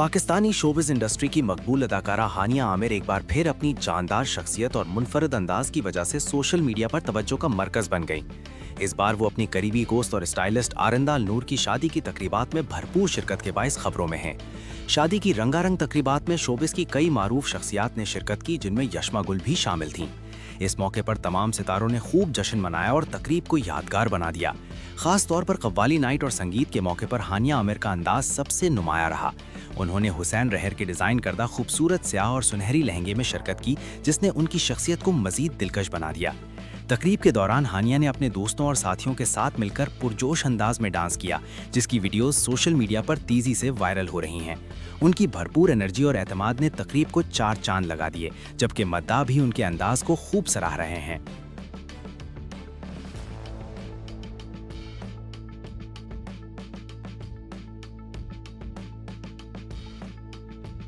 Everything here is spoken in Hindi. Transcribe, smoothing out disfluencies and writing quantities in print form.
पाकिस्तानी शोबिज इंडस्ट्री की मकबूल अदाकारा हानिया आमिर एक बार फिर अपनी जानदार शख्सियत और मुनफरद अंदाज की वजह से सोशल मीडिया पर तवज्जो का मरकज बन गई। इस बार वो अपनी करीबी दोस्त और स्टाइलिस्ट आरिंदा नूर की शादी की तकरीबात में भरपूर शिरकत के बाइस खबरों में हैं। शादी की रंगारंग तकरीबात में शोबिज की कई मारूफ शख्सियात ने शिरकत की, जिनमें यशमा गुल भी शामिल थीं। इस मौके पर तमाम सितारों ने खूब जश्न मनाया और तकरीब को यादगार बना दिया। खास तौर पर कव्वाली नाइट और संगीत के मौके पर हानिया आमिर का अंदाज सबसे नुमाया रहा। उन्होंने हुसैन रहर के डिजाइन करदा खूबसूरत स्याह और सुनहरी लहंगे में शिरकत की, जिसने उनकी शख्सियत को मजीद दिलकश बना दिया। तकरीब के दौरान हानिया ने अपने दोस्तों और साथियों के साथ मिलकर पुरजोश अंदाज में डांस किया, जिसकी वीडियोस सोशल मीडिया पर तेजी से वायरल हो रही हैं। उनकी भरपूर एनर्जी और एतमाद ने तकरीब को चार चांद लगा दिए, जबकि मद्दाह भी उनके अंदाज को खूब सराह रहे हैं।